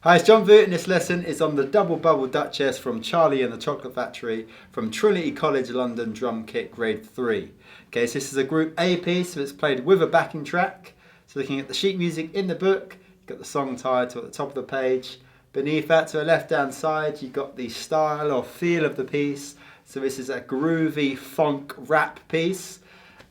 Hi, it's John Vu, and this lesson is on the Double Bubble Duchess from Charlie and the Chocolate Factory from Trinity College London Drum Kit Grade 3. Okay, so this is a Group A piece, so it's played with a backing track. So looking at the sheet music in the book, you've got the song title at the top of the page. Beneath that, to the left-hand side, you've got the style or feel of the piece. So this is a groovy funk rap piece.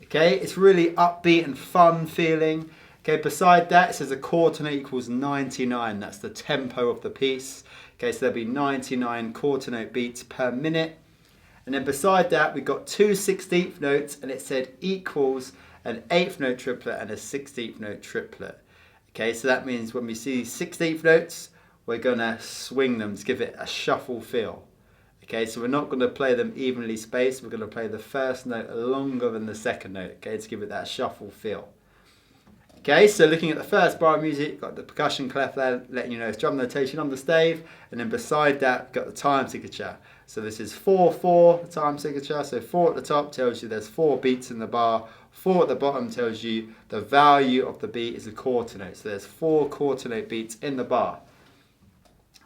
Okay, it's really upbeat and fun feeling. Okay, beside that, it says a quarter note equals 99. That's the tempo of the piece. Okay, so there'll be 99 quarter note beats per minute. And then beside that, we've got two 16th notes, and it said equals an 8th note triplet and a 16th note triplet. Okay, so that means when we see 16th notes, we're going to swing them to give it a shuffle feel. Okay, so we're not going to play them evenly spaced. We're going to play the first note longer than the second note, okay, to give it that shuffle feel. Okay, so looking at the first bar of music, you've got the percussion clef there letting you know it's drum notation on the stave, and then beside that, you've got the time signature. So this is 4/4, the time signature. So 4 at the top tells you there's 4 beats in the bar. 4 at the bottom tells you the value of the beat is a quarter note. So there's 4 quarter note beats in the bar.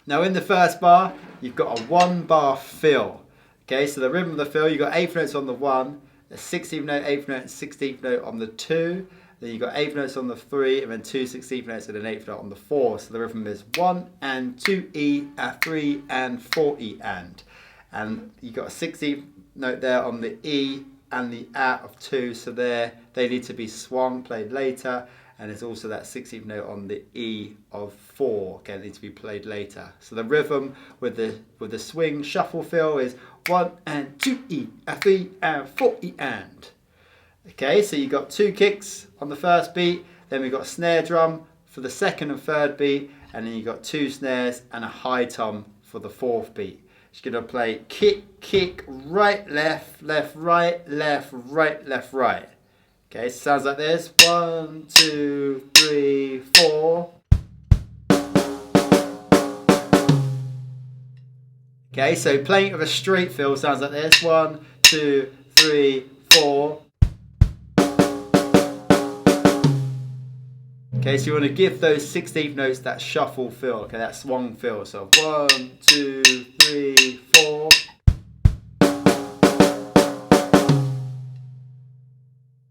Now in the first bar, you've got a 1 bar fill. Okay, so the rhythm of the fill, you've got 8th notes on the 1, a 16th note, 8th note, and 16th note on the 2. Then you've got 8th notes on the 3, and then 2 16th notes and an 8th note on the 4. So the rhythm is 1 and 2 E, a 3 and 4 E and. And you've got a 16th note there on the E and the A of 2. So they need to be swung, played later. And there's also that 16th note on the E of 4. Okay, they need to be played later. So the rhythm with the swing shuffle feel is 1 and 2 E, a 3 and 4 E and. Okay, so you've got 2 kicks on the first beat, then we've got a snare drum for the second and third beat, and then you've got 2 snares and a high tom for the 4th beat. You're going to play kick, kick, right, left, left, right, left, right, left, right. Okay, so sounds like this. 1, 2, 3, 4. Okay, so playing it with a straight feel sounds like this. 1, 2, 3, 4. Okay, so you want to give those 16th notes that shuffle feel, okay, that swung feel. So 1, 2, 3, 4.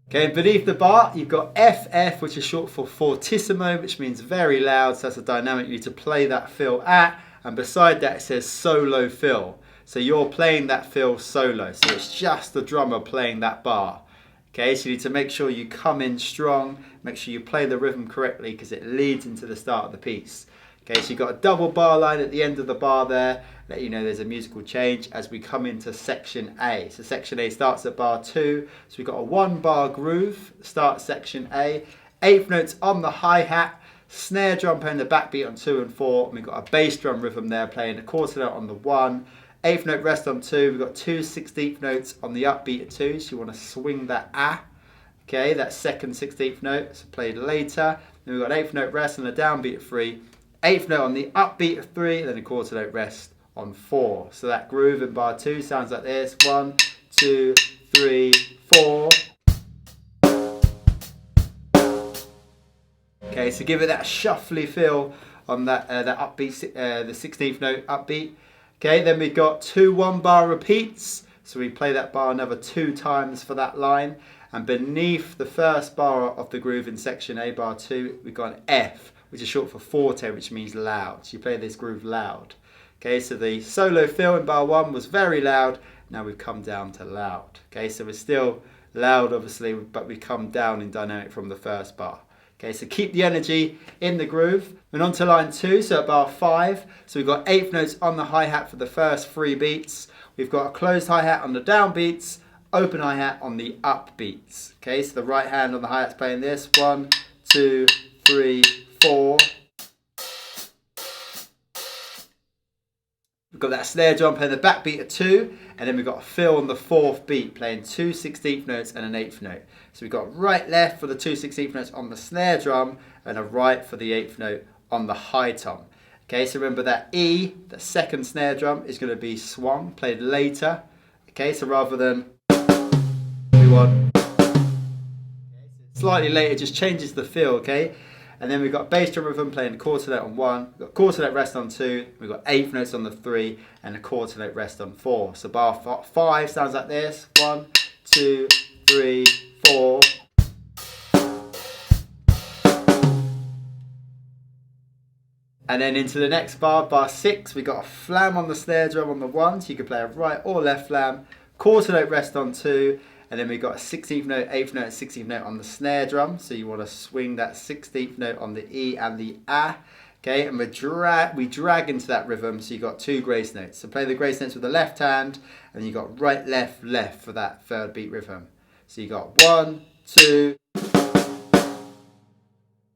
Okay, beneath the bar, you've got FF, which is short for fortissimo, which means very loud. So that's a dynamic you need to play that fill at. And beside that, it says solo fill. So you're playing that fill solo. So it's just the drummer playing that bar. Okay, so you need to make sure you come in strong, make sure you play the rhythm correctly because it leads into the start of the piece. Okay, so you've got a double bar line at the end of the bar there, let you know there's a musical change as we come into section A. So section A starts at bar 2, so we've got a 1 bar groove, start section A, 8th notes on the hi-hat, snare drum playing the backbeat on 2 and 4, and we've got a bass drum rhythm there playing a quarter note on the 1, 8th note rest on 2, we've got 2 16th notes on the upbeat at 2, so you want to swing that A. Okay, that second 16th note, it's played later. Then we've got an 8th note rest and a downbeat at 3, 8th note on the upbeat of 3, and then a quarter note rest on 4. So that groove in bar 2 sounds like this. 1, 2, 3, 4. Okay, so give it that shuffly feel on that upbeat, the 16th note upbeat. Okay, then we've got 2 1 bar repeats. So we play that bar another 2 times for that line. And beneath the first bar of the groove in section A, bar 2, we've got an F, which is short for forte, which means loud. So you play this groove loud. Okay, so the solo fill in bar 1 was very loud. Now we've come down to loud. Okay, so we're still loud, obviously, but we come down in dynamic from the first bar. Okay, so keep the energy in the groove. And on to line 2, so at bar 5. So we've got 8th notes on the hi-hat for the first 3 beats. We've got a closed hi-hat on the down beats, open hi-hat on the up beats. Okay, so the right hand on the hi-hat's playing this. 1, 2, 3, 4. We've got that snare drum playing the backbeat at 2, and then we've got a fill on the 4th beat playing 2 16th notes and an 8th note. So we've got right left for the 2 16th notes on the snare drum and a right for the 8th note on the high tom. Okay, so remember that E, the second snare drum, is going to be swung, played later. Okay, so rather than we want slightly later, just changes the feel, okay? And then we've got bass drum rhythm playing a quarter note on 1, we've got quarter note rest on 2, we've got eighth notes on the 3, and a quarter note rest on 4. So bar 5 sounds like this: 1, 2, 3, 4. And then into the next bar, bar 6, we've got a flam on the snare drum on the 1, so you can play a right or left flam, quarter note rest on 2, and then we've got a 16th note, 8th note, and 16th note on the snare drum, so you want to swing that 16th note on the E and the A, okay, and we drag into that rhythm, so you've got 2 grace notes. So play the grace notes with the left hand, and you've got right, left, left for that third beat rhythm. So you've got 1, 2,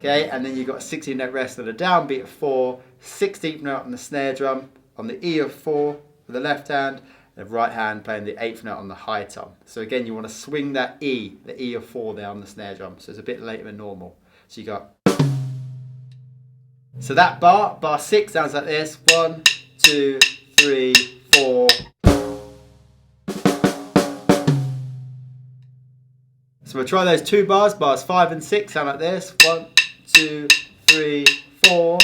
okay, and then you've got a 16th note rest on the downbeat of 4, 16th note on the snare drum, on the E of 4 with the left hand, and the right hand playing the 8th note on the high tom. So again, you want to swing that E, the E of 4 there on the snare drum, so it's a bit later than normal. So you got, so that bar 6 sounds like this: 1, 2, 3, 4. So we'll try those 2 bars, bars 5 and 6 sound like this: 1, 2, 3, 4.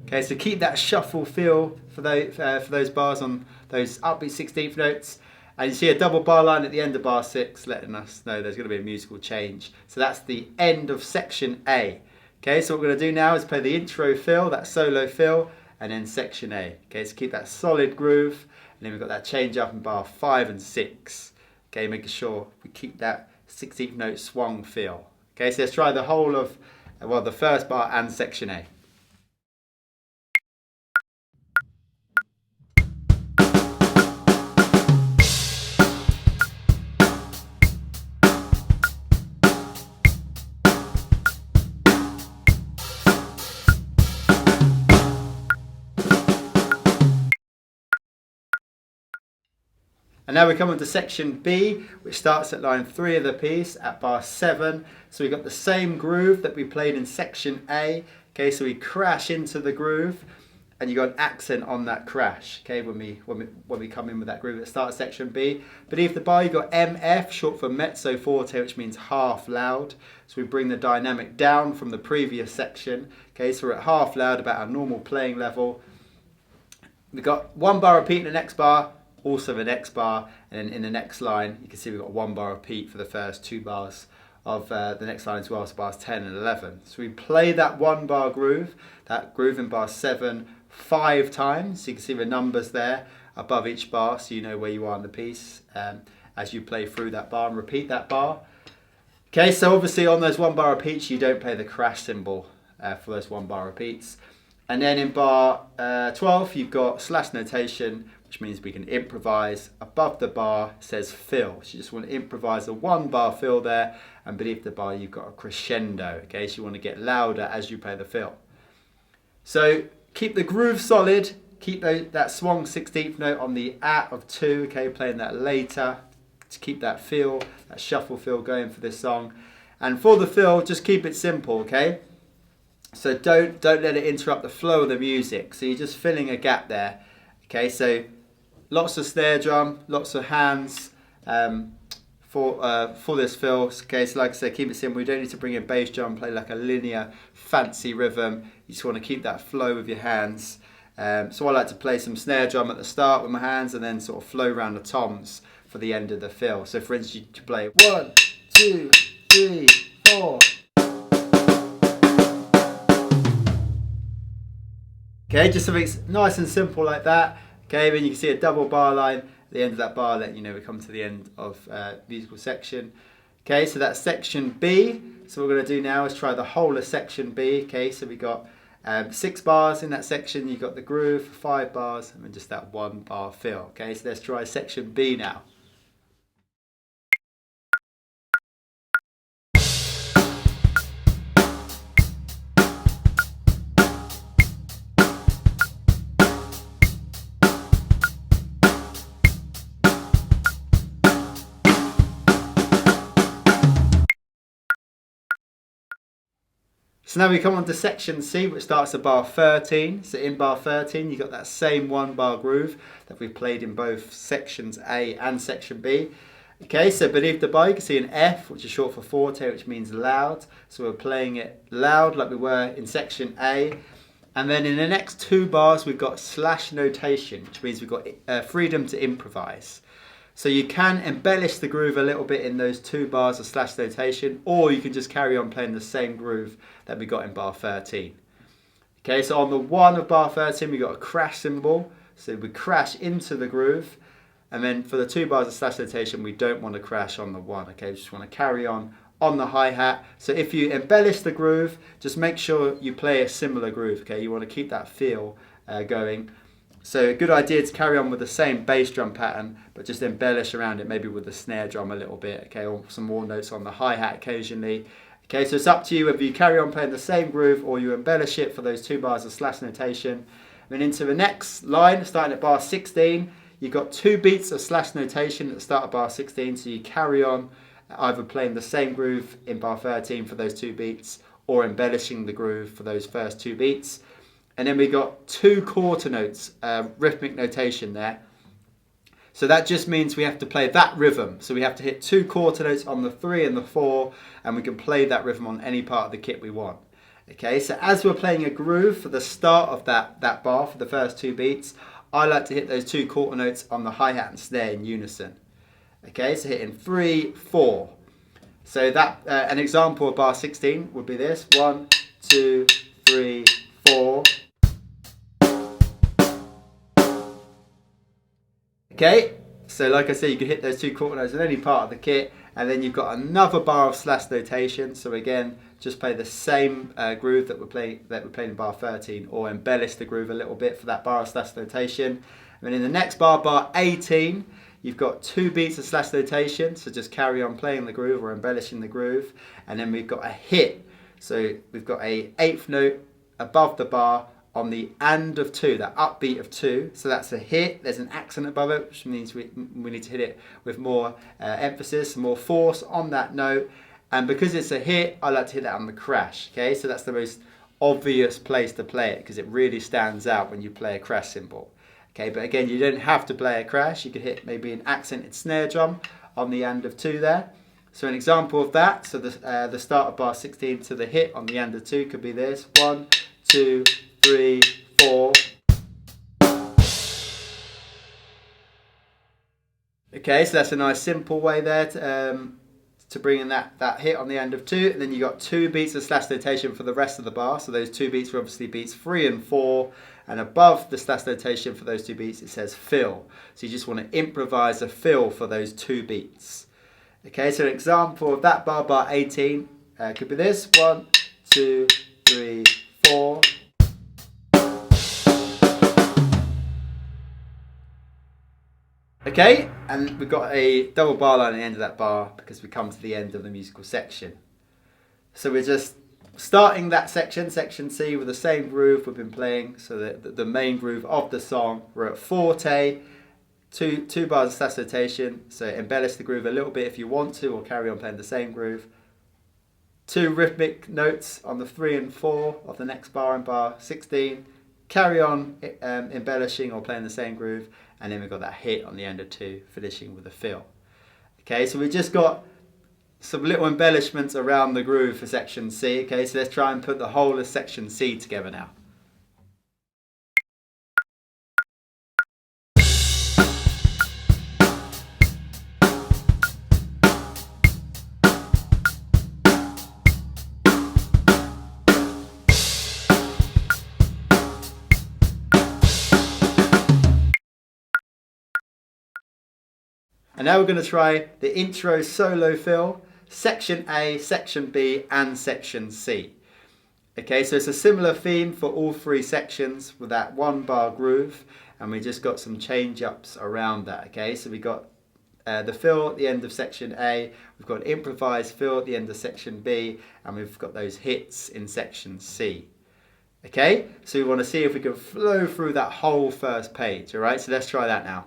Okay, so keep that shuffle feel for those bars on those upbeat 16th notes. And you see a double bar line at the end of bar 6 letting us know there's going to be a musical change. So that's the end of section A. Okay, so what we're going to do now is play the intro fill, that solo fill, and then section A. Okay, so keep that solid groove. And then we've got that change up in bar 5 and 6. Okay, making sure we keep that 16th note swung feel. Okay, so let's try the whole of, well, the first bar and section A. And now we come on to section B, which starts at line 3 of the piece at bar 7. So we've got the same groove that we played in section A. Okay, so we crash into the groove, and you got an accent on that crash. Okay, when we come in with that groove at the start of section B. Beneath the bar, you got MF, short for mezzo forte, which means half loud. So we bring the dynamic down from the previous section. Okay, so we're at half loud, about our normal playing level. We've got 1 bar repeat in the next bar, also the next bar, and then in the next line you can see we've got 1 bar repeat for the first 2 bars of the next line as well, so bars 10 and 11. So we play that 1 bar groove, that groove in bar 7 5 times, so you can see the numbers there above each bar so you know where you are in the piece as you play through that bar and repeat that bar. Okay, so obviously on those 1 bar repeats you don't play the crash cymbal for those 1 bar repeats. And then in bar 12 you've got slash notation, which means we can improvise. Above the bar says fill, so you just want to improvise a 1 bar fill there, and beneath the bar you've got a crescendo, okay, so you want to get louder as you play the fill. So keep the groove solid, keep that swung 16th note on the A of 2, okay, playing that later to keep that feel, that shuffle feel going for this song. And for the fill, just keep it simple, okay? So don't let it interrupt the flow of the music, so you're just filling a gap there. Okay, so lots of snare drum, lots of hands for this fill. Okay, so like I said, keep it simple. You don't need to bring in bass drum, play like a linear, fancy rhythm. You just want to keep that flow with your hands. So I like to play some snare drum at the start with my hands, and then sort of flow around the toms for the end of the fill. So for instance, you play 1, 2, 3, 4. Okay, just something nice and simple like that. Okay, then you can see a double bar line at the end of that bar, letting you know we come to the end of musical section. Okay, so that's section B. So what we're going to do now is try the whole of section B. Okay, so we got 6 bars in that section. You've got the groove, 5 bars, and then just that 1 bar fill. Okay, so let's try section B now. So now we come on to section C, which starts at bar 13. So in bar 13, you've got that same 1 bar groove that we've played in both sections A and section B. Okay, so beneath the bar you can see an F, which is short for forte, which means loud. So we're playing it loud like we were in section A. And then in the next 2 bars we've got slash notation, which means we've got freedom to improvise. So you can embellish the groove a little bit in those 2 bars of slash notation, or you can just carry on playing the same groove that we got in bar 13. Okay, so on the 1 of bar 13 we got a crash cymbal, so we crash into the groove, and then for the 2 bars of slash notation we don't want to crash on the 1, okay, we just want to carry on the hi-hat. So if you embellish the groove, just make sure you play a similar groove, okay, you want to keep that feel going. So a good idea to carry on with the same bass drum pattern, but just embellish around it, maybe with the snare drum a little bit, okay, or some more notes on the hi-hat occasionally. Okay, so it's up to you whether you carry on playing the same groove or you embellish it for those 2 bars of slash notation. Then into the next line, starting at bar 16, you've got 2 beats of slash notation at the start of bar 16, so you carry on either playing the same groove in bar 13 for those 2 beats or embellishing the groove for those first 2 beats. And then we got 2 quarter notes, rhythmic notation there. So that just means we have to play that rhythm. So we have to hit 2 quarter notes on the 3 and the 4, and we can play that rhythm on any part of the kit we want. Okay, so as we're playing a groove for the start of that bar for the first 2 beats, I like to hit those 2 quarter notes on the hi-hat and snare in unison. Okay, so hitting 3, 4. So that an example of bar 16 would be this: 1, 2, 3, 4. Okay, so like I said, you can hit those 2 quarter notes in any part of the kit, and then you've got another bar of slash notation. So again, just play the same groove that we played in bar 13, or embellish the groove a little bit for that bar of slash notation. And then in the next bar, bar 18, you've got 2 beats of slash notation. So just carry on playing the groove or embellishing the groove, and then we've got a hit. So we've got a 8th note above the bar on the and of 2, that upbeat of 2. So that's a hit. There's an accent above it, which means we need to hit it with more emphasis, more force on that note. And because it's a hit, I like to hit that on the crash. Okay, so that's the most obvious place to play it, because it really stands out when you play a crash cymbal. Okay, but again, you don't have to play a crash. You could hit maybe an accented snare drum on the and of 2 there. So an example of that, so the start of bar 16 to the hit on the and of 2 could be this: 1, 2, 3, 4. Okay, so that's a nice simple way there to bring in that hit on the end of 2. And then you got 2 beats of slash notation for the rest of the bar. So those 2 beats are obviously beats 3 and 4. And above the slash notation for those 2 beats, it says fill. So you just want to improvise a fill for those 2 beats. Okay, so an example of that bar 18 could be this: 1, 2, 3, 4. Okay, and we've got a double bar line at the end of that bar because we come to the end of the musical section. So we're just starting that section, section C, with the same groove we've been playing. So the main groove of the song, we're at forte, two bars of slash notation. So embellish the groove a little bit if you want to, or carry on playing the same groove. 2 rhythmic notes on the 3 and 4 of the next bar in bar 16. Carry on embellishing or playing the same groove, and then we've got that hit on the end of 2, finishing with a fill. Okay, so we've just got some little embellishments around the groove for section C. Okay, so let's try and put the whole of section C together now. And now we're going to try the intro solo fill, section A, section B, and section C. Okay, so it's a similar theme for all 3 sections with that 1 bar groove, and we just got some change ups around that. Okay, so we got the fill at the end of section A, we've got improvised fill at the end of section B, and we've got those hits in section C. Okay, so we want to see if we can flow through that whole first page. All right, so let's try that now.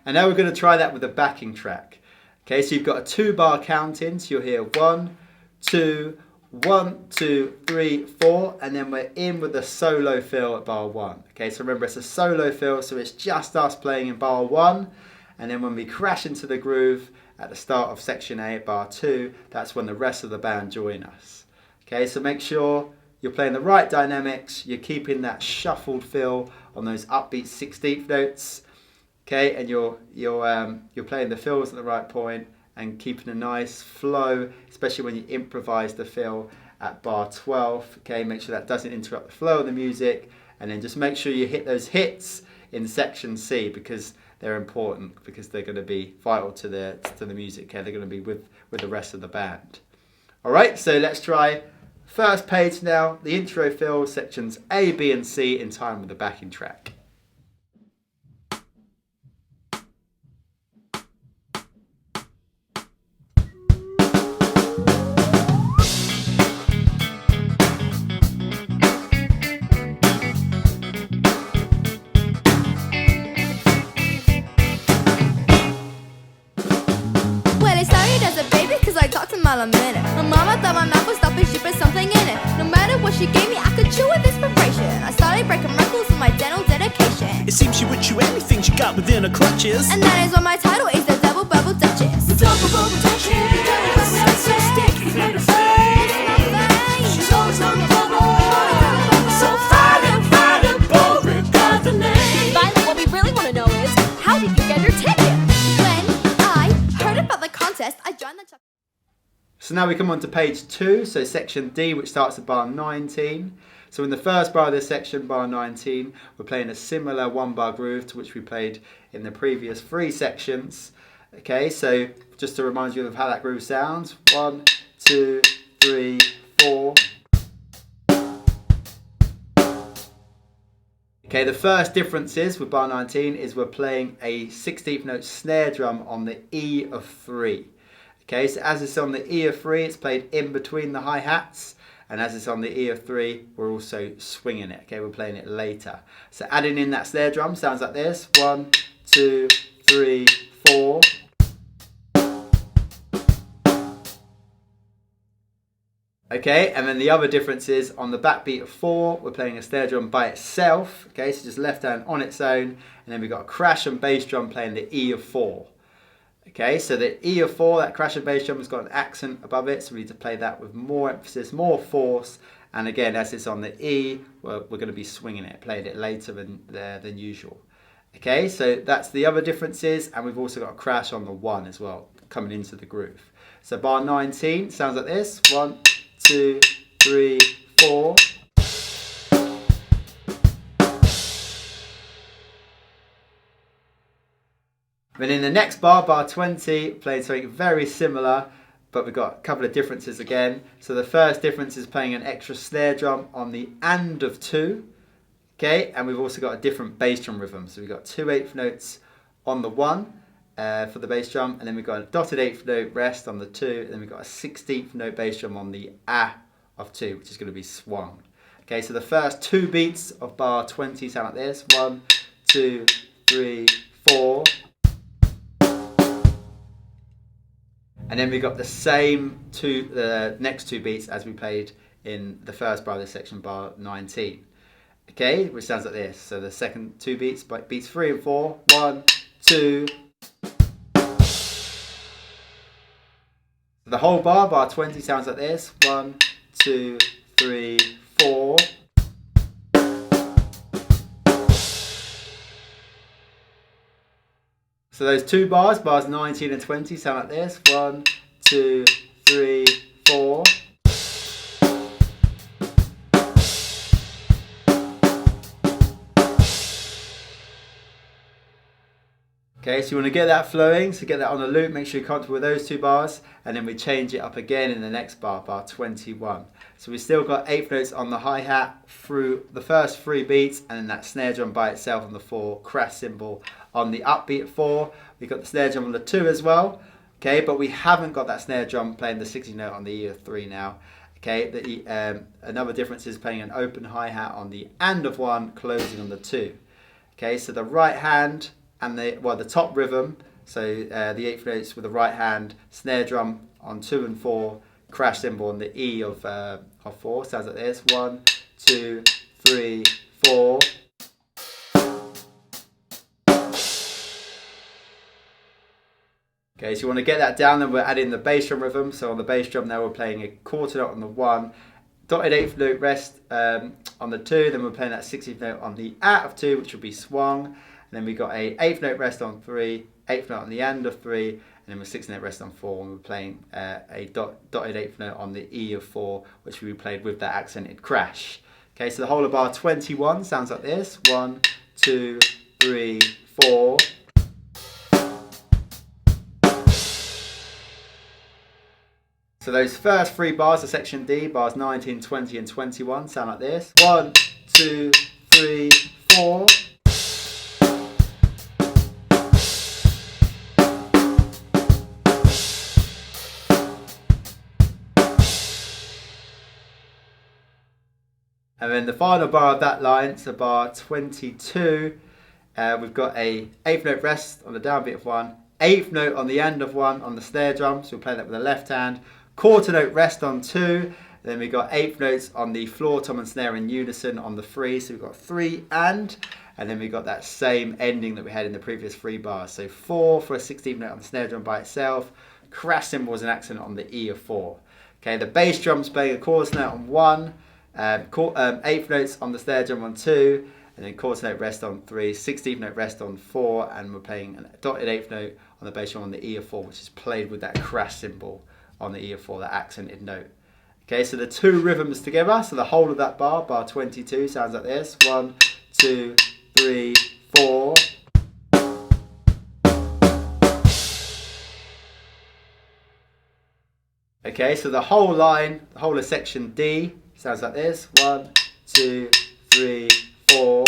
And now we're going to try that with a backing track. Okay, so you've got a 2-bar counting, so you'll hear 1, 2, 1, 2, 3, 4, and then we're in with a solo fill at bar 1. Okay, so remember it's a solo fill, so it's just us playing in bar 1, and then when we crash into the groove at the start of section A at bar 2, that's when the rest of the band join us. Okay, so make sure you're playing the right dynamics, you're keeping that shuffled fill on those upbeat 16th notes. Okay, and you're playing the fills at the right point and keeping a nice flow, especially when you improvise the fill at bar 12. Okay, make sure that doesn't interrupt the flow of the music, and then just make sure you hit those hits in section C because they're important, because they're going to be vital to the music. Okay, they're going to be with the rest of the band. All right, so let's try first page now. The intro fill, sections A, B, and C in time with the backing track. A minute. My mama thought my mouth was stopping, she put something in it. No matter what she gave me, I could chew with inspiration. I started breaking records with my dental dedication. It seems she would chew anything she got within her clutches. And that is why my title is the Double Bubble Duchess. The Double Bubble Duchess. So sticky, made of face. She's always on the bubble. So fine and boring, got the name. Finally, what we really want to know is, how did you get your ticket? When I heard about the contest, I joined the So now we come on to page 2, so section D, which starts at bar 19. So in the first bar of this section, bar 19, we're playing a similar 1-bar groove to which we played in the previous 3 sections. Okay, so just to remind you of how that groove sounds, 1, 2, 3, 4. Okay, the first differences with bar 19 is we're playing a 16th note snare drum on the E of 3. Okay, so as it's on the E of 3, it's played in between the hi-hats, and as it's on the E of 3, we're also swinging it. Okay, we're playing it later. So adding in that snare drum sounds like this: 1, 2, 3, 4. Okay, and then the other difference is on the backbeat of 4, we're playing a snare drum by itself. Okay, so just left hand on its own, and then we've got a crash and bass drum playing the E of 4. Okay, so the E of 4, that crash and bass drum has got an accent above it, so we need to play that with more emphasis, more force. And again, as it's on the E, we're going to be swinging it, playing it later than usual. Okay, so that's the other differences, and we've also got a crash on the 1 as well, coming into the groove. So bar 19 sounds like this: 1, 2, 3, 4. Then in the next bar, bar 20, playing something very similar, but we've got a couple of differences again. So the first difference is playing an extra snare drum on the and of 2. Okay, and we've also got a different bass drum rhythm. So we've got 2 8th notes on the 1 for the bass drum, and then we've got a dotted 8th note rest on the 2, and then we've got a 16th note bass drum on the A of 2, which is going to be swung. Okay, so the first 2 beats of bar 20 sound like this: 1, 2, 3, 4. And then we got the same next 2 beats as we played in the first bar of this section, bar 19. Okay, which sounds like this. So the second 2 beats, beats 3 and 4. 1, 2. The whole bar, bar 20, sounds like this: 1, 2, 3, 4. So those 2 bars, bars 19 and 20, sound like this: 1, 2, 3, 4. Okay, so you want to get that flowing, so get that on a loop, make sure you're comfortable with those 2 bars, and then we change it up again in the next bar, bar 21. So we've still got 8th notes on the hi-hat through the first 3 beats, and then that snare drum by itself on the 4, crash cymbal on the upbeat 4. We've got the snare drum on the 2 as well, okay, but we haven't got that snare drum playing the 60 note on the E of 3 now. Okay, another difference is playing an open hi-hat on the and of 1, closing on the 2. Okay, so the right hand and the top rhythm. So the eighth notes with the right hand, snare drum on 2 and 4, crash cymbal on the E of 4. Sounds like this: 1, 2, 3, 4. Okay, so you want to get that down, then we're adding the bass drum rhythm. So on the bass drum now we're playing a quarter note on the 1, dotted eighth note rest on the 2, then we're playing that 16th note on the out of 2, which will be swung, and then we got a 8th note rest on 3, 8th note on the end of 3, and then we're 16th note rest on 4, and we're playing a dotted 8th note on the E of 4, which we played with that accented crash. Okay, so the whole of bar 21 sounds like this: 1, 2, 3, 4. So those first 3 bars of section D, bars 19, 20 and 21, sound like this: 1, 2, 3, 4. And then the final bar of that line, so bar 22, we've got a 8th note rest on the downbeat of 1, 8th note on the end of 1 on the snare drum, so we'll play that with the left hand, quarter note rest on 2, then we got 8th notes on the floor tom and snare in unison on the 3, so we've got 3 and then we got that same ending that we had in the previous 3 bars. So 4 for a 16th note on the snare drum by itself, crash cymbal as an accent on the E of 4. Okay, the bass drum's playing a chorus note on 1, 8th notes on the snare drum on 2, and then quarter note rest on 3, 16th note rest on 4, and we're playing a dotted 8th note on the bass drum on the E of 4, which is played with that crash cymbal on the E of 4, that accented note. Okay, so the 2 rhythms together, so the whole of that bar, bar 22, sounds like this: 1, 2, 3, 4. Okay, so the whole line, the whole of section D, sounds like this: 1, 2, 3, 4.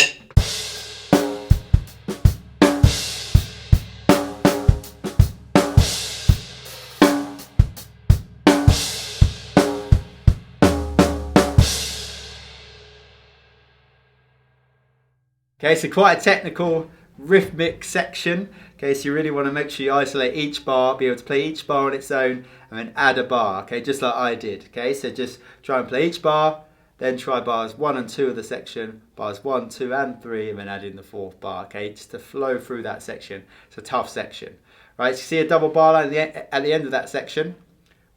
Okay, so quite a technical rhythmic section. Okay, so you really want to make sure you isolate each bar, be able to play each bar on its own, and then add a bar. Okay, just like I did. Okay, so just try and play each bar, then try bars 1 and 2 of the section, bars 1, 2 and 3, and then add in the 4th bar. Okay, just to flow through that section. It's a tough section. Right, so you see a double bar line at the end of that section,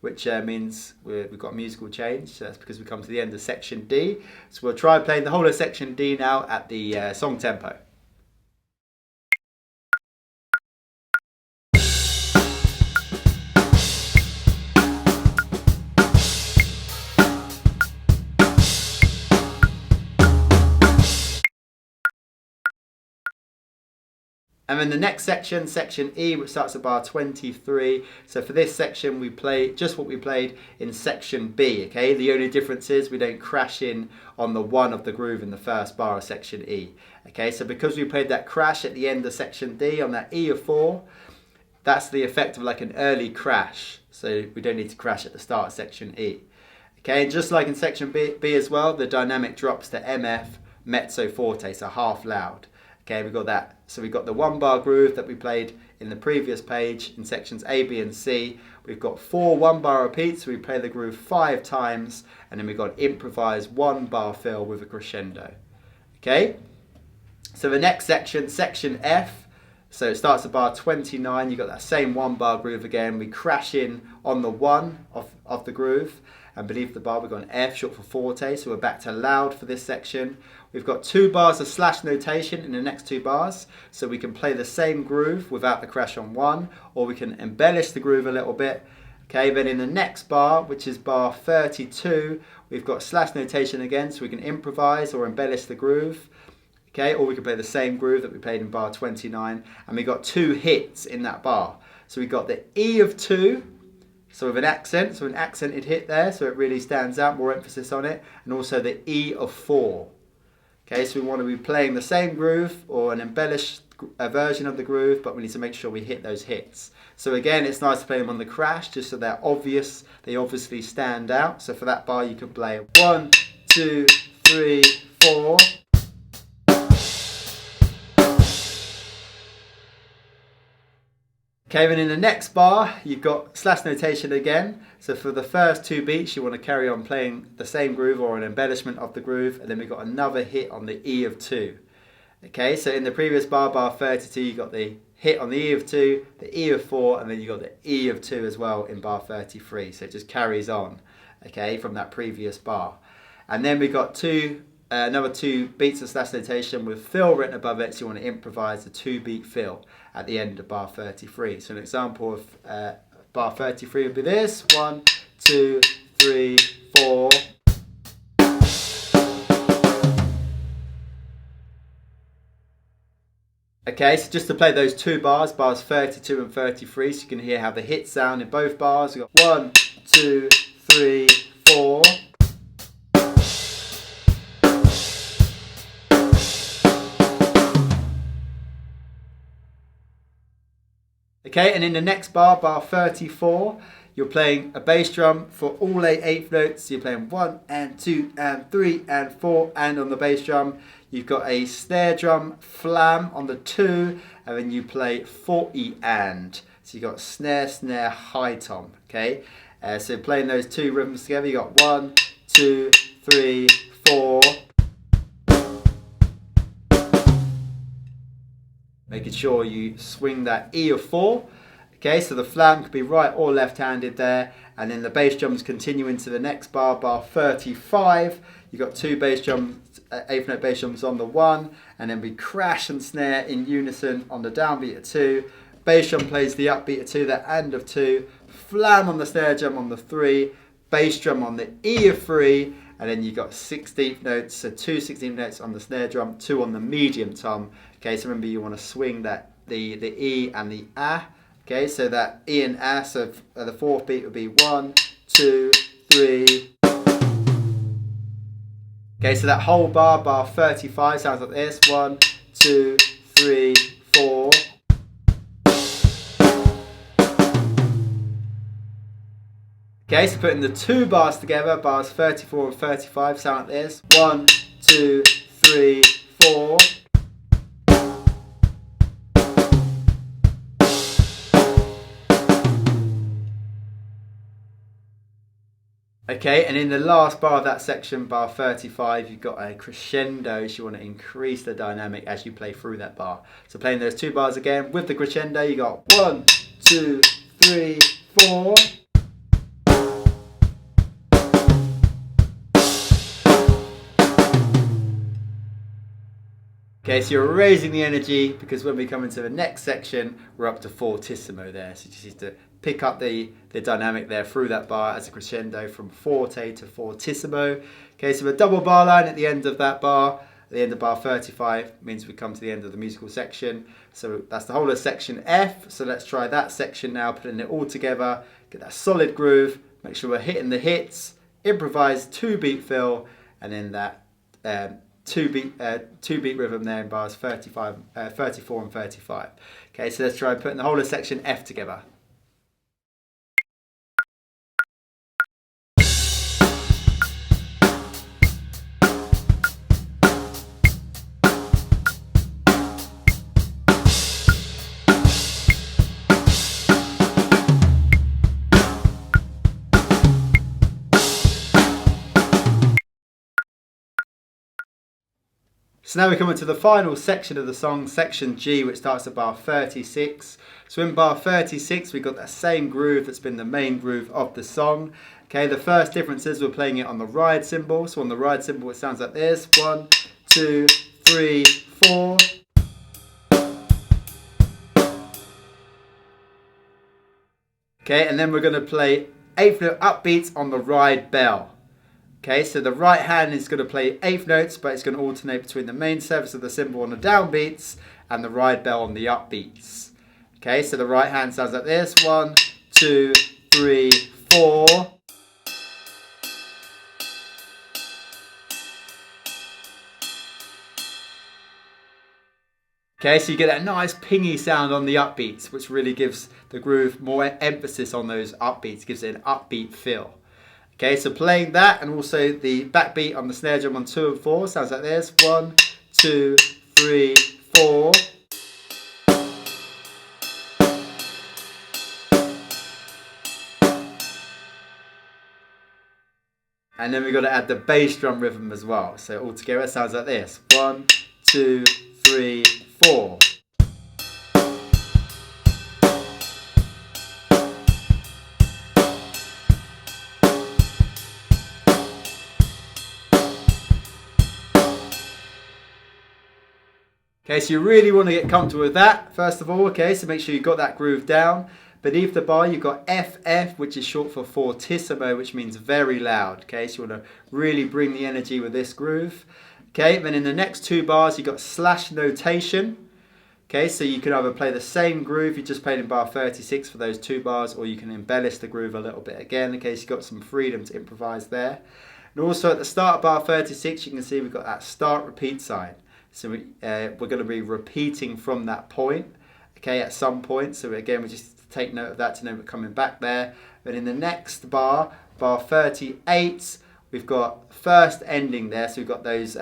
which means we've got a musical change. So that's because we come to the end of section D. So we'll try playing the whole of section D now at the song tempo. And then the next section, section E, which starts at bar 23. So for this section, we play just what we played in section B, okay? The only difference is we don't crash in on the 1 of the groove in the first bar of section E. Okay, so because we played that crash at the end of section D on that E of 4, that's the effect of like an early crash. So we don't need to crash at the start of section E. Okay, and just like in section B as well, the dynamic drops to MF, mezzo forte, so half loud. Okay, we got that. So we got the 1 bar groove that we played in the previous page in sections A, B and C. We've got 4 1 bar repeats, so we play the groove 5 times, and then we've got improvised 1 bar fill with a crescendo. Okay, so the next section, section F, so it starts at bar 29, you've got that same 1 bar groove again. We crash in on the 1 of the groove, and beneath the bar we've got an F, short for forte, so we're back to loud for this section. We've got 2 bars of slash notation in the next 2 bars, so we can play the same groove without the crash on 1, or we can embellish the groove a little bit. Okay, then in the next bar, which is bar 32, we've got slash notation again, so we can improvise or embellish the groove. Okay, or we can play the same groove that we played in bar 29, and we got 2 hits in that bar. So we got the E of 2, so with an accent, so an accented hit there, so it really stands out, more emphasis on it, and also the E of 4. Okay, so we want to be playing the same groove or an embellished version of the groove, but we need to make sure we hit those hits. So again, it's nice to play them on the crash, just so they're obvious, they obviously stand out. So for that bar, you can play 1, 2, 3, 4. Okay, then in the next bar, you've got slash notation again. So for the first 2 beats, you want to carry on playing the same groove or an embellishment of the groove, and then we've got another hit on the E of 2. Okay, so in the previous bar, bar 32, you got the hit on the E of 2, the E of 4, and then you got the E of 2 as well in bar 33. So it just carries on, okay, from that previous bar. And then we got another 2 beats of slash notation with fill written above it, so you want to improvise a 2-beat fill at the end of bar 33. So an example of bar 33 would be this: 1, 2, 3, 4. Okay, so just to play those 2 bars, bars 32 and 33, so you can hear how the hits sound in both bars. We've got 1, 2, 3, 4. Okay, and in the next bar, bar 34, you're playing a bass drum for all 8 eighth notes. So you're playing 1 and 2 and 3 and 4, and on the bass drum, you've got a snare drum flam on the 2, and then you play 40 and. So you've got snare, snare, high tom, okay? So playing those 2 rhythms together, you got 1, 2, 3, 4. Making sure you swing that E of 4. Okay, so the flam could be right or left-handed there, and then the bass drums continue into the next bar, bar 35. You've got 2 bass drums, 8th note bass drums on the 1, and then we crash and snare in unison on the downbeat of 2. Bass drum plays the upbeat of 2, the and of 2. Flam on the snare drum on the 3. Bass drum on the E of 3. And then you've got 16th notes, so 2 16th notes on the snare drum, 2 on the medium tom. Okay, so remember you want to swing that the E and the A. Okay, so that E and A, so the 4th beat would be 1, 2, 3. Okay, so that whole bar, bar 35, sounds like this: 1, 2, 3, 4. Okay, so putting the 2 bars together, bars 34 and 35, sound like this: 1, 2, 3, 4. Okay, and in the last bar of that section, bar 35, you've got a crescendo, so you want to increase the dynamic as you play through that bar. So playing those 2 bars again with the crescendo, you got 1, 2, 3, 4. Okay, so you're raising the energy, because when we come into the next section, we're up to fortissimo there. So you just need to pick up the dynamic there through that bar as a crescendo from forte to fortissimo. Okay, so a double bar line at the end of that bar, at the end of bar 35, means we come to the end of the musical section. So that's the whole of section F. So let's try that section now, putting it all together, get that solid groove, make sure we're hitting the hits, improvise 2-beat fill, and then that 2-beat rhythm there in bars 34 and 35. Okay, so let's try putting the whole of section F together. So now we're coming to the final section of the song, section G, which starts at bar 36. So in bar 36, we've got that same groove that's been the main groove of the song. Okay, the first difference is we're playing it on the ride cymbal. So on the ride cymbal, it sounds like this: 1, 2, 3, 4. Okay, and then we're going to play 8th note upbeats on the ride bell. Okay, so the right hand is going to play 8th notes, but it's going to alternate between the main surface of the cymbal on the downbeats and the ride bell on the upbeats. Okay, so the right hand sounds like this: 1, 2, 3, 4. Okay, so you get that nice pingy sound on the upbeats, which really gives the groove more emphasis on those upbeats, gives it an upbeat feel. Okay, so playing that and also the backbeat on the snare drum on 2 and 4 sounds like this: 1, 2, 3, 4. And then we've got to add the bass drum rhythm as well. So all together it sounds like this. 1, 2, 3, 4. Okay, so you really want to get comfortable with that, first of all, okay, so make sure you've got that groove down. Beneath the bar, you've got FF, which is short for fortissimo, which means very loud, okay, so you want to really bring the energy with this groove. Okay, then in the next 2 bars, you've got slash notation. Okay, so you can either play the same groove you just played in bar 36 for those 2 bars, or you can embellish the groove a little bit again, in case you've got some freedom to improvise there. And also at the start of bar 36, you can see we've got that start repeat sign. So we're going to be repeating from that point, okay, at some point. So again, we just take note of that to know we're coming back there. But in the next bar, bar 38, we've got first ending there. So we've got those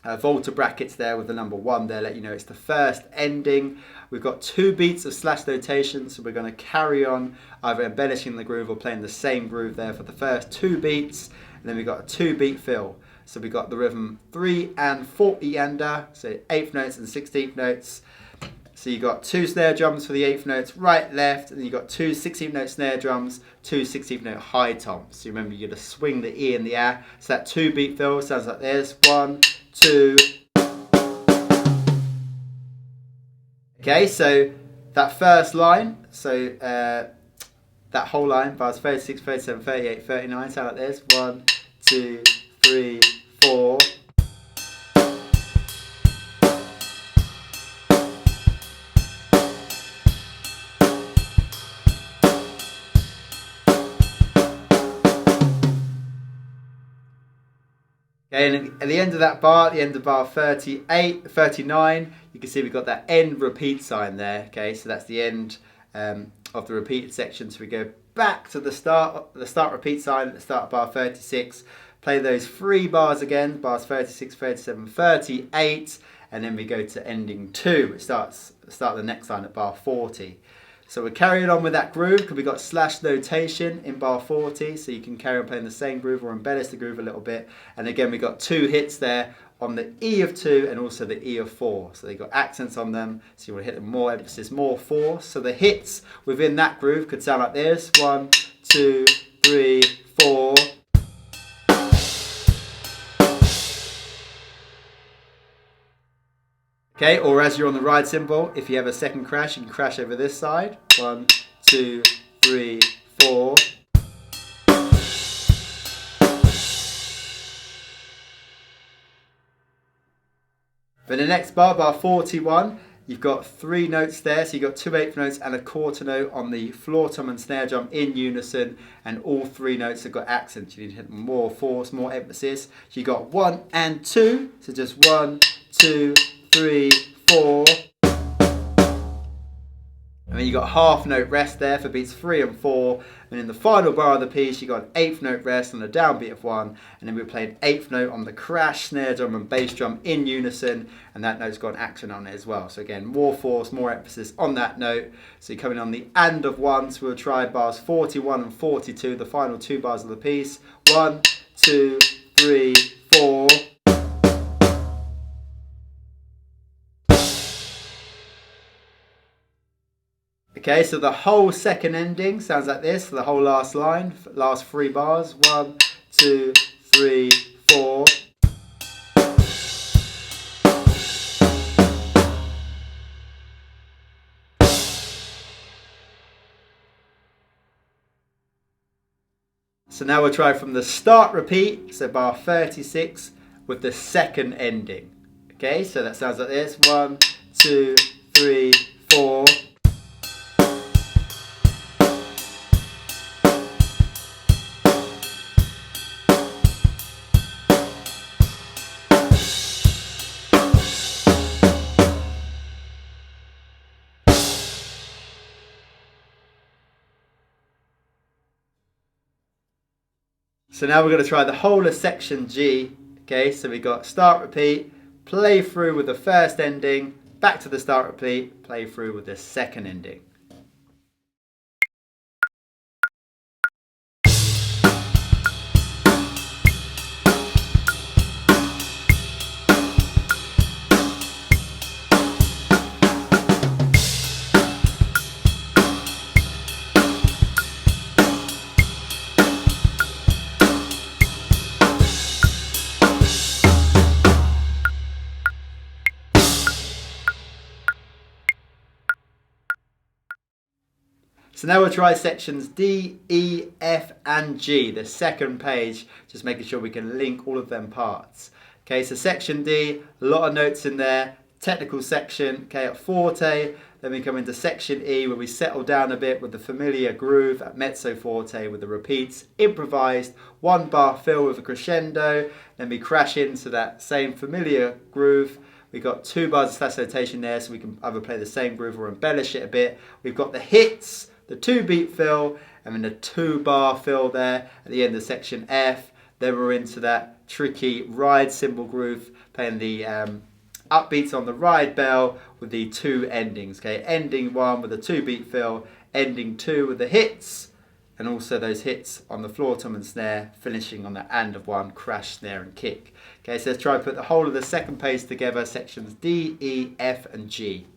volta brackets there with the number 1 there, let you know it's the first ending. We've got 2 beats of slash notation, so we're going to carry on either embellishing the groove or playing the same groove there for the first 2 beats. And then we've got a 2 beat fill. So we've got the rhythm 3 and 40 under, so 8th notes and 16th notes. So you've got 2 snare drums for the 8th notes, right, left, and you've got 2 16th note snare drums, 2 16th note high toms. So remember, you're going to swing the E and the A. So that 2 beat fill sounds like this. 1, 2. Okay, so that first line, so that whole line, bars 36, 37, 38, 39, sound like this. 1, 2, 3, 4. Okay, and at the end of that bar, at the end of bar 38, 39, you can see we've got that end repeat sign there. Okay, so that's the end of the repeated section. So we go back to the start repeat sign at the start of bar 36. Play those 3 bars again, bars 36, 37, 38, and then we go to ending 2, which starts the next line at bar 40. So we're carrying on with that groove because we've got slash notation in bar 40, so you can carry on playing the same groove or embellish the groove a little bit. And again, we've got 2 hits there on the E of 2 and also the E of 4. So they've got accents on them, so you want to hit them more emphasis, more force. So the hits within that groove could sound like this. 1, 2, 3, 4. Okay, or as you're on the ride cymbal, if you have a second crash, you can crash over this side. 1, 2, 3, 4. For the next bar, bar 41, you've got 3 notes there. So you've got 2 8th notes and a quarter note on the floor tom and snare drum in unison, and all 3 notes have got accents. You need to hit more force, more emphasis. So you've got 1 and 2, so just 1, 2, 3, 4. And then you got half note rest there for beats 3 and 4. And in the final bar of the piece, you got an 8th note rest on a downbeat of 1. And then we played 8th note on the crash, snare drum and bass drum in unison. And that note's got an accent on it as well. So again, more force, more emphasis on that note. So you're coming on the and of 1. So we'll try bars 41 and 42, the final 2 bars of the piece. 1, 2, 3, 4. Okay, so the whole second ending sounds like this, the whole last line, last 3 bars. 1, 2, 3, 4. So now we'll try from the start repeat, so bar 36 with the second ending. Okay, so that sounds like this. 1, 2, 3, 4. So now we're going to try the whole of section G. Okay, so we got start repeat, play through with the first ending, back to the start repeat, play through with the second ending. So now we'll try sections D, E, F and G, the second page, just making sure we can link all of them parts. Okay, so section D, a lot of notes in there, technical section, okay, at forte. Then we come into section E where we settle down a bit with the familiar groove at mezzo forte with the repeats, improvised, 1 bar fill with a crescendo. Then we crash into that same familiar groove. We've got 2 bars of slash notation there, so we can either play the same groove or embellish it a bit. We've got the hits, the 2 beat fill, and then the 2 bar fill there at the end of section F. Then we're into that tricky ride cymbal groove, playing the upbeats on the ride bell with the 2 endings. Okay, ending 1 with a 2 beat fill, ending 2 with the hits, and also those hits on the floor tom and snare, finishing on the and of 1 crash, snare and kick. Okay, so let's try and put the whole of the second page together, sections D, E, F and G.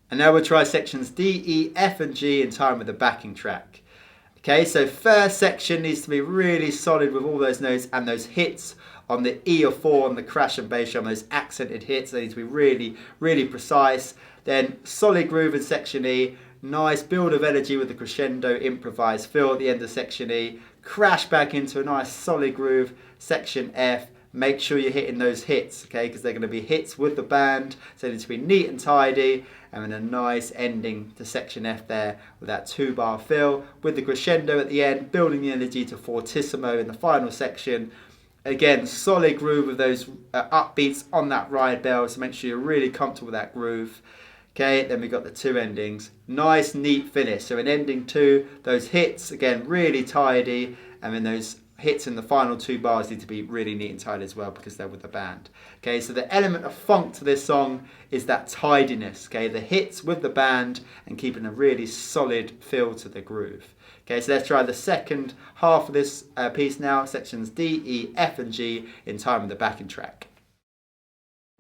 And now we'll try sections D, E, F and G in time with the backing track. Okay, so first section needs to be really solid with all those notes and those hits on the E or 4 on the crash and bass drum, those accented hits. They need to be really, really precise. Then solid groove in section E, nice build of energy with the crescendo improvised fill at the end of section E, crash back into a nice solid groove, section F. Make sure you're hitting those hits, okay, because they're going to be hits with the band, so they need to be neat and tidy, and then a nice ending to section F there with that 2 bar fill, with the crescendo at the end, building the energy to fortissimo in the final section. Again, solid groove with those upbeats on that ride bell, so make sure you're really comfortable with that groove. Okay, then we've got the 2 endings. Nice, neat finish. So in ending 2, those hits, again, really tidy, and then those hits in the final 2 bars need to be really neat and tidy as well because they're with the band. Okay, so the element of funk to this song is that tidiness. Okay, the hits with the band and keeping a really solid feel to the groove. Okay, so let's try the second half of this piece now, sections D, E, F and G in time with the backing track.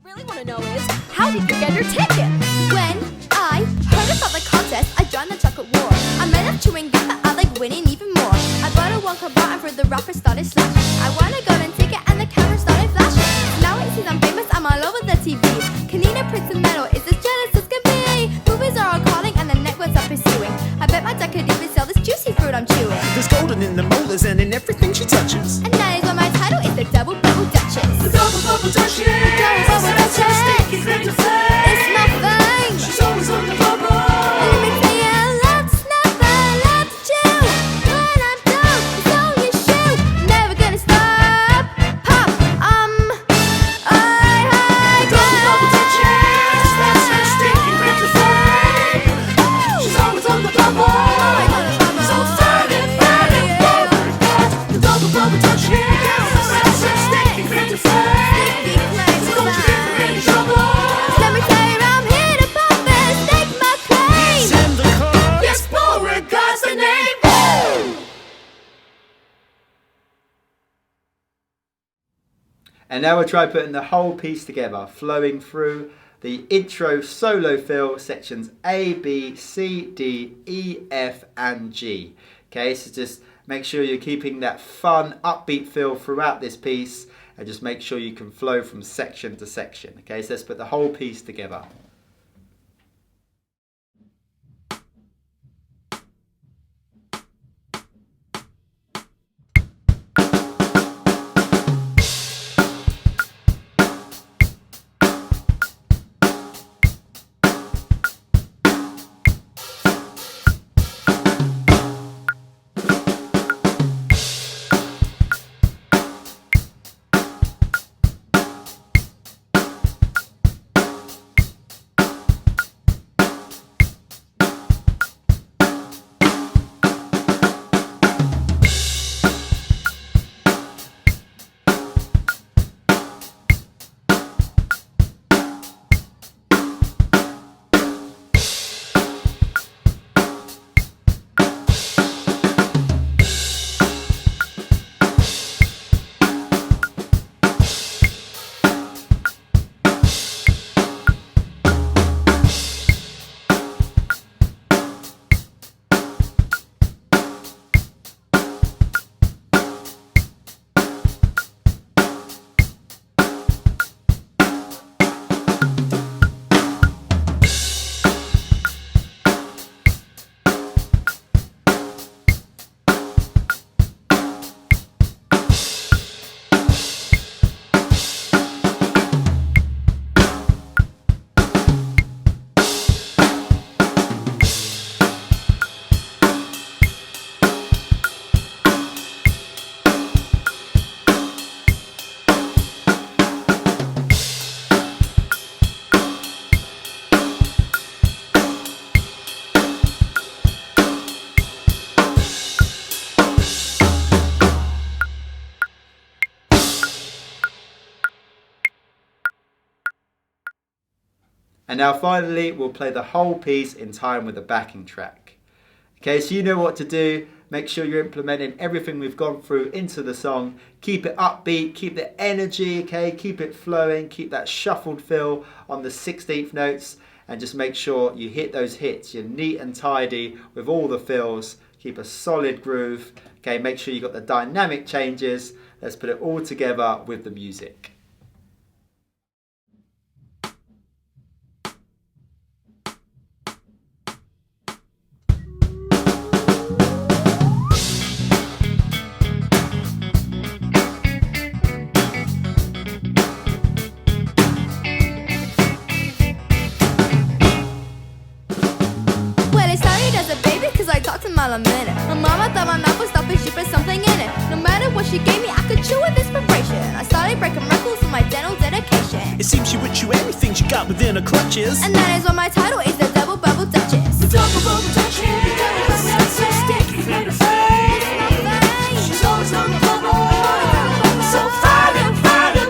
Really want to know is, how did you get your ticket? When I heard about the contest, I joined the chocolate war. I made up chewing gum, but I like winning even more. I bought a one-car bar and for the rapper started slashing. I won a golden ticket and the camera started flashing. Now it seems I'm famous, I'm all over the TV. Canina, Prince and Metal, is as jealous as can be. Movies are all calling and the networks are pursuing. I bet my dad could even sell this juicy fruit I'm chewing. There's golden in the molars and in everything she touches. And that is why my title is the Double Bubble Duchess. The double bubble Duchess. Double Bubble Duchess. Sticky claim to fame. It's my thing. She's always on the bubble. And it makes me love to snuff, I love to chew. When I'm done, it's all your shoe. Never gonna stop. Pop, I The double bubble Duchess. That's her sticky claim to fame. She's always on the bubble. So find it, the double bubble Duchess. That's her sticky claim to fame. Don't you get in any trouble. Let me tell you, I'm here to pop and stake my claim. Send the call. Yes, Beauregard's the name. Woo! And now we'll try putting the whole piece together, flowing through the intro solo fill sections A, B, C, D, E, F and G. Okay, so just make sure you're keeping that fun, upbeat feel throughout this piece and just make sure you can flow from section to section. Okay, so let's put the whole piece together. And now finally, we'll play the whole piece in time with the backing track. Okay, so you know what to do. Make sure you're implementing everything we've gone through into the song. Keep it upbeat, keep the energy, okay? Keep it flowing, keep that shuffled feel on the 16th notes, and just make sure you hit those hits. You're neat and tidy with all the fills. Keep a solid groove. Okay, make sure you got the dynamic changes. Let's put it all together with the music. A minute. My mama thought my mouth was stopping, she put something in it. No matter what she gave me, I could chew with inspiration. I started breaking records for my dental dedication. It seems she would chew everything she got within her clutches. And that is why my title is the Double Bubble Duchess. The double bubble Duchess. That's so sticky in her face. She's always on the bubble. So fine and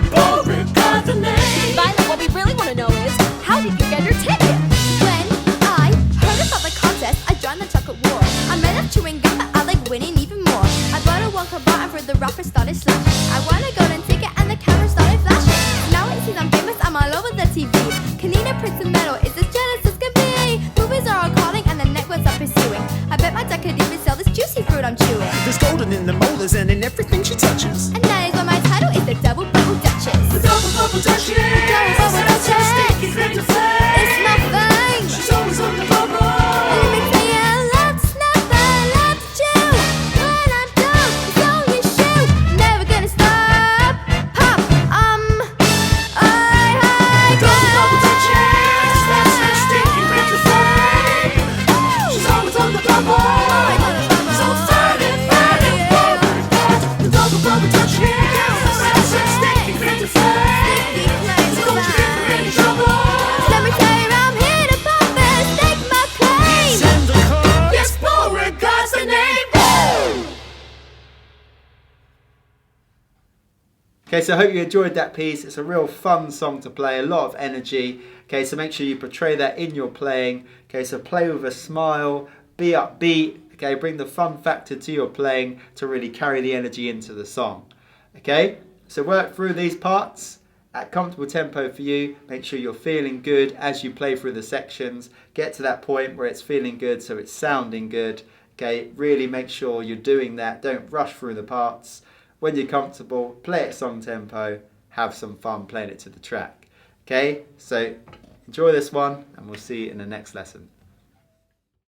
boring, got the name. Finally, what we really want to know is, how did you get your ticket? When I heard about the contest, I joined the chocolate war. I made up chewing gum, but I like winning even more. I bought a Wonka bar and for the rapper started slashing. I won a golden ticket and the camera started flashing. Now it seems I'm famous, I'm all over the TV. Kanina, Prince and Metal, is as jealous as can be. Movies are all calling and the networks are pursuing. I bet my dad could even sell this juicy fruit I'm chewing. There's golden in the molars and in everything she touches. And that is why my title is the Double Bubble Duchess. The double bubble Duchess. Double Bubble That's so Duchess. sticky in her face. It's my thing. She's always on the bubble. And it makes me yell, let's never let you. When I'm done, it's only shoe. Never gonna stop. Pop, I Double bubble go. Duchess. That's so sticky in her face. She's always on the bubble. So fine and boring. The double bubble Duchess. That's so sticky in her face. Don't you get her in trouble. Let me tell you, I'm here to pop and stake my claim. Send the card. Yes, Beauregard's the name. Woo! Okay, so I hope you enjoyed that piece. It's a real fun song to play, a lot of energy. Okay, so make sure you portray that in your playing. Okay, so play with a smile, be upbeat. Okay, bring the fun factor to your playing to really carry the energy into the song. Okay, so work through these parts at comfortable tempo for you. Make sure you're feeling good as you play through the sections. Get to that point where it's feeling good, so it's sounding good. Okay, really make sure you're doing that. Don't rush through the parts. When you're comfortable, play at song tempo. Have some fun playing it to the track. Okay, so enjoy this one and we'll see you in the next lesson.